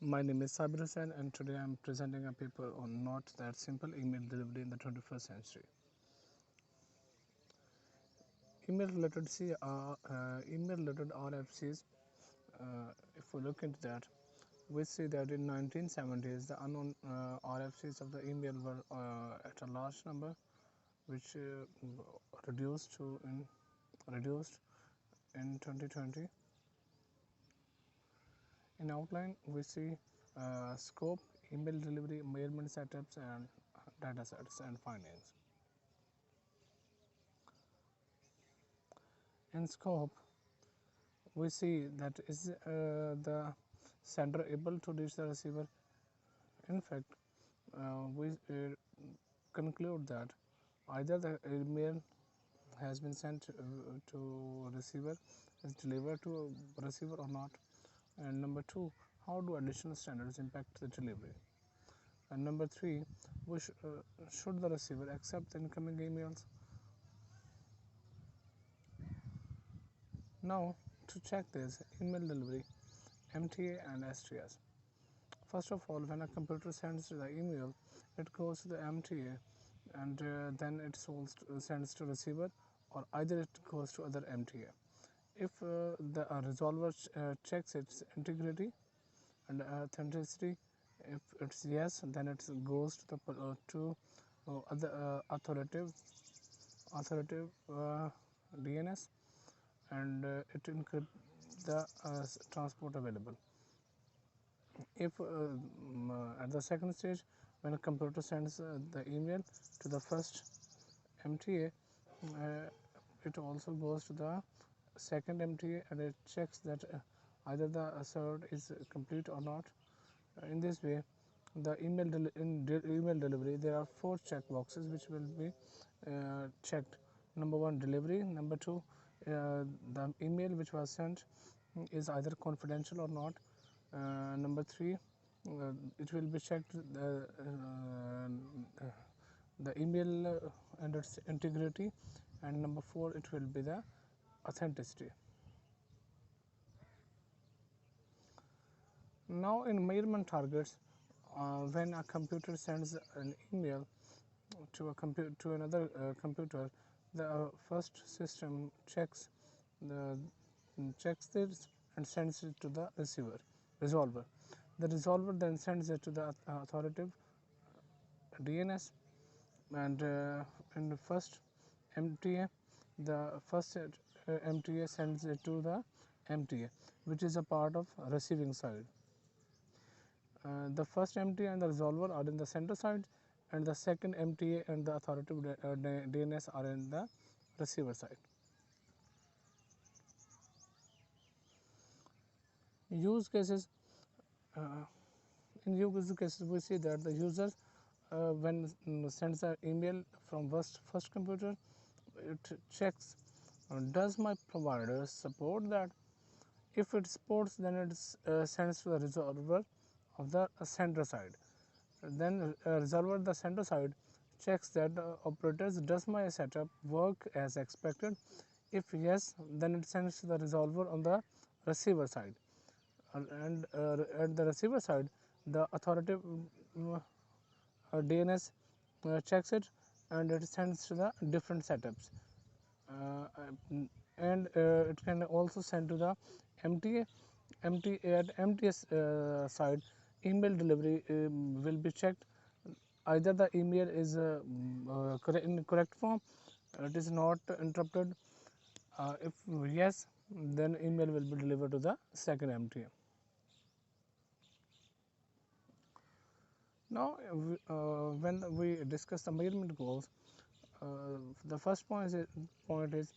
My name is Sabir Hussain, and today I am presenting a paper on Not That Simple Email Delivery in the 21st Century. Email related RFCs, if we look into that, we see that in 1970s the unknown RFCs of the email were at a large number, which reduced to in reduced in 2020. In outline, we see scope, email delivery, mailment setups, and data sets and findings. In scope, we see that is the sender able to reach the receiver. In fact, we conclude that either the email has been sent to receiver, is delivered to receiver or not. And number two, how do additional standards impact the delivery? And number three, should the receiver accept the incoming emails? Now, to check this, email delivery, MTA and STS. First of all, when a computer sends the email, it goes to the MTA and then it sends to receiver, or either it goes to other MTA. If the resolver checks its integrity and authenticity, if it's yes, then it goes to the other authoritative DNS, and it encrypts the transport available. If at the second stage, when a computer sends the email to the first MTA, it also goes to the second MTA and it checks that either the assert is complete or not. In this way, the email delivery, there are 4 check boxes which will be checked. Number 1, delivery. Number 2, the email which was sent is either confidential or not. Number 3, it will be checked the email and its integrity, and number 4, it will be the authenticity. Now, in measurement targets, when a computer sends an email to another computer, the first system checks this and sends it to the resolver. The resolver then sends it to the authoritative DNS, and in the first MTA, the first MTA sends it to the MTA, which is a part of receiving side. The first MTA and the resolver are in the center side, and the second MTA and the authoritative DNS are in the receiver side. Use cases. In use cases, we see that the user, when sends an email from first computer, it checks, does my provider support that? If it supports, then it sends to the resolver of the center side. Then resolver the center side checks that operators, does my setup work as expected? If yes, then it sends to the resolver on the receiver side, and at the receiver side, the authoritative DNS checks it and it sends to the different setups, and it can also send to the MTA. At MTS side, email delivery will be checked. Either the email is in correct form, it is not interrupted. If yes, then email will be delivered to the second MTA. Now, when we discuss the measurement goals, the first point is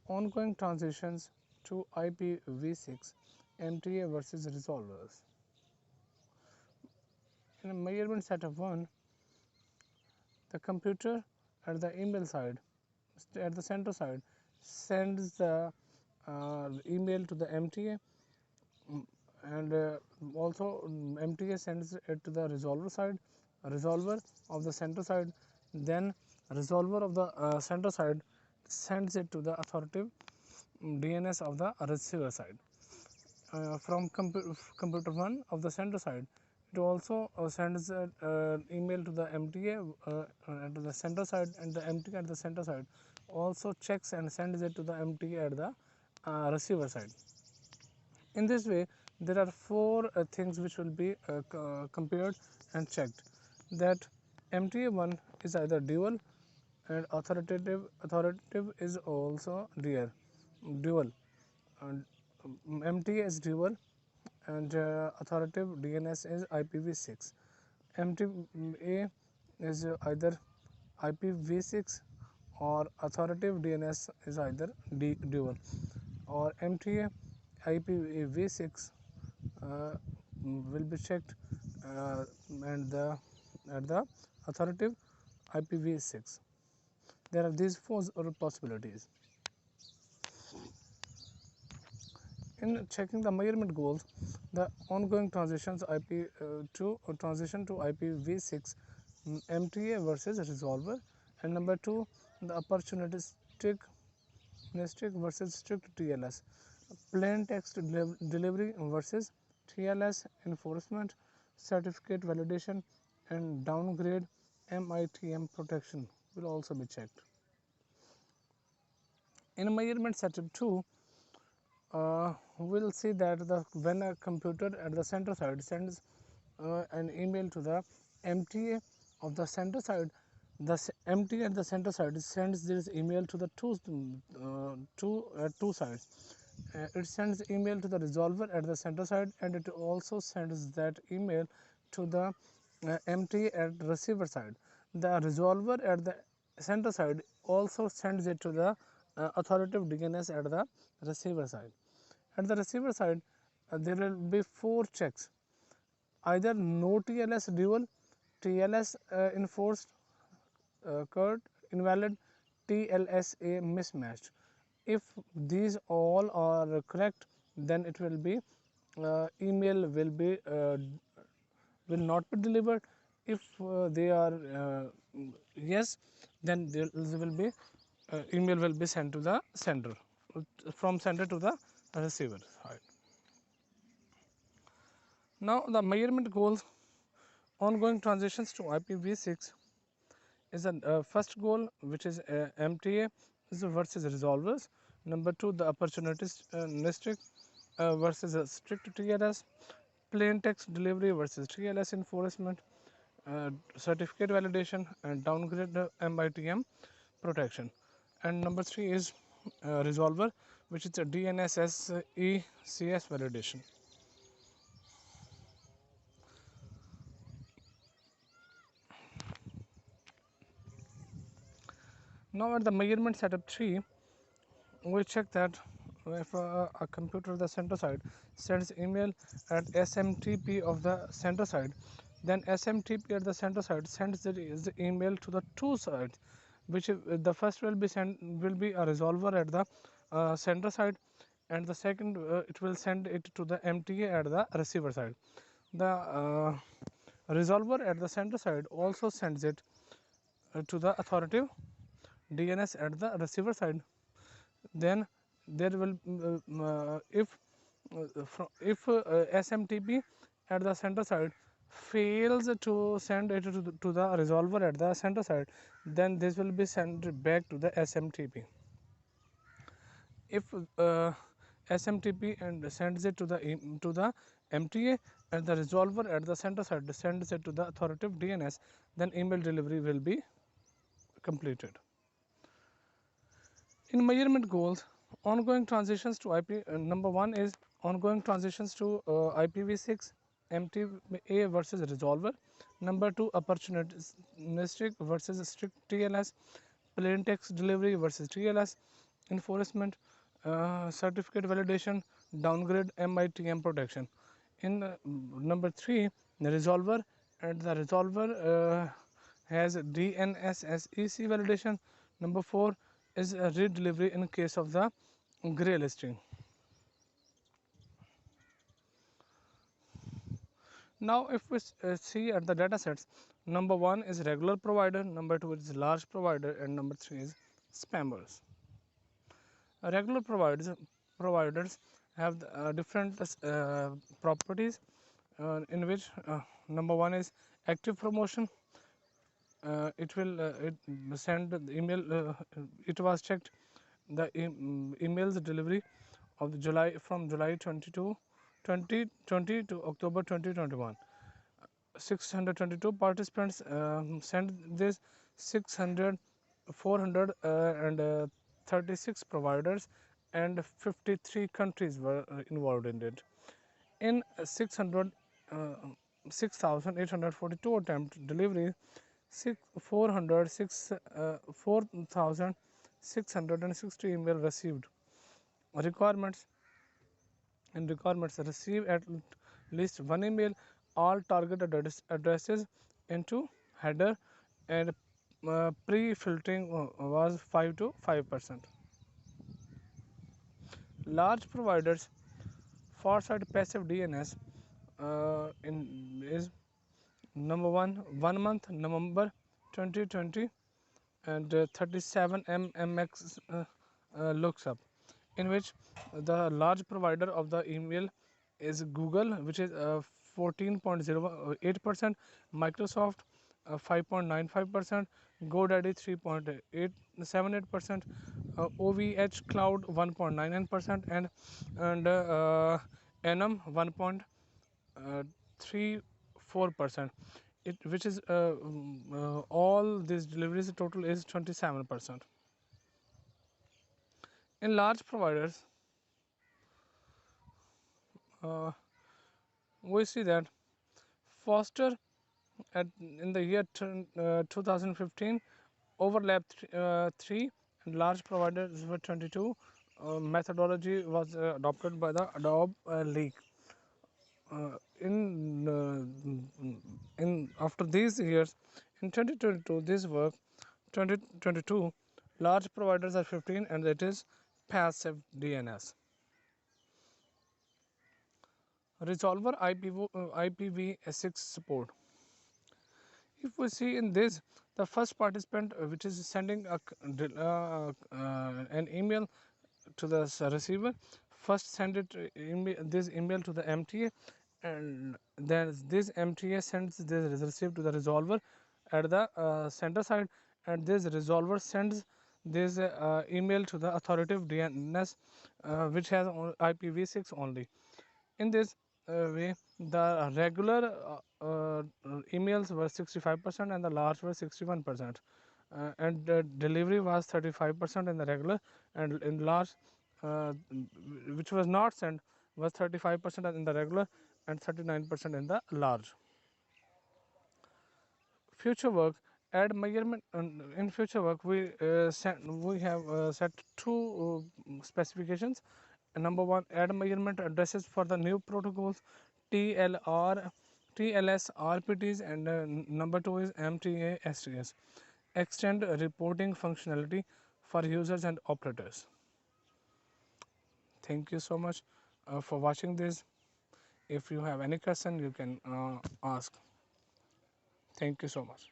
ongoing transitions to IPv6 MTA versus resolvers. In a measurement setup 1, the computer at the email side, at the center side, sends the email to the MTA, and also MTA sends it to the resolver side, resolver of the center side, then resolver of the center side sends it to the authoritative DNS of the receiver side. from computer 1 of the center side. It also sends an email to the MTA at the center side, and the MTA at the center side also checks and sends it to the MTA at the receiver side. In this way, there are four things which will be compared and checked. That MTA1 is either dual, and authoritative is also dual, and MTA is dual, and authoritative DNS is IPv6. MTA is either IPv6, or authoritative DNS is either dual, or MTA IPv6 will be checked and at the authoritative IPv6. There are these four possibilities. In checking the measurement goals, the ongoing transitions to transition to IPv6, MTA versus resolver, and number 2, the opportunistic versus strict TLS, plain text delivery versus TLS enforcement, certificate validation, and downgrade MITM protection will also be checked. In measurement setup 2, we'll see that when a computer at the center side sends an email to the MTA of the center side, the MTA at the center side sends this email to the two sides. It sends email to the resolver at the center side, and it also sends that email to the MTA at receiver side. The resolver at the center side also sends it to the authoritative DNS at the receiver side. At the receiver side, there will be four checks: either no TLS dual, TLS enforced, CURT invalid, TLSA mismatched. If these all are correct, then it will be email will not be delivered. If they are yes, then there will be email will be sent to the sender, from sender to the receiver side. Now the measurement goals, ongoing transitions to IPv6 is the first goal, which is MTA versus resolvers. Number 2, the opportunistic versus a strict TLS, plain text delivery versus TLS enforcement, certificate validation, and downgrade MITM protection. And number 3 is resolver, which is a DNSS ECS validation. Now at the measurement setup 3, we check that if a computer the center side sends email at SMTP of the center side, then SMTP at the center side sends the email to the two sides, which the first will be a resolver at the center side, and the second it will send it to the MTA at the receiver side. The resolver at the center side also sends it to the authoritative DNS at the receiver side. Then there will if SMTP at the center side fails to send it to the resolver at the center side, then this will be sent back to the SMTP. If SMTP and sends it to the MTA, and the resolver at the center side sends it to the authoritative DNS, then email delivery will be completed. In measurement goals, ongoing transitions to IP, number 1 is ongoing transitions to IPv6, MTA versus resolver. Number 2, opportunistic versus strict TLS, plain text delivery versus TLS enforcement, certificate validation, downgrade MITM protection. In number 3, the resolver, and the resolver has DNSSEC validation. Number 4 is a read delivery in case of the gray listing. Now if we see at the data sets, number 1 is regular provider, number 2 is large provider, and number 3 is spammers. Regular providers have different properties, in which number one is active promotion. It will send the email. It was checked the emails delivery of the July from July 2020 to October 2021. 622 participants sent this. 600 400 and 36 providers and 53 countries were involved in it. In 6,842 attempt delivery, 4,660 email received. Requirements receive at least one email, all target addresses into header, and pre-filtering was 5 to 5%. Large providers foresight passive DNS is number 1 month November 2020 and 37 mmx looks up, in which the large provider of the email is Google, which is 14.08%, Microsoft 5.95%, GoDaddy 3.878%, OVH Cloud 1.99%, and Enum 1.34%. Which is all these deliveries total is 27%. In large providers, we see that Foster in the year 2015 overlap 3 and large providers were 22. Methodology was adopted by the Adobe League. In after these years, in 2022 this work 2022 large providers are 15 and it is passive DNS. Resolver IPv6 support. If we see in this, the first participant which is sending an email to the receiver, first send this email to the MTA, and then this MTA sends this receive to the resolver at the center side, and this resolver sends this email to the authoritative DNS which has IPv6 only. In this way, the regular emails were 65% and the large were 61%, and the delivery was 35% in the regular, and in large which was not sent was 35% in the regular and 39% in the large. Future work, add measurement. In future work, we have set two specifications. Number one, add measurement addresses for the new protocols TLR, TLS, RPTs, and number two is MTA STS. Extend reporting functionality for users and operators. Thank you so much for watching this. If you have any question, you can ask. Thank you so much.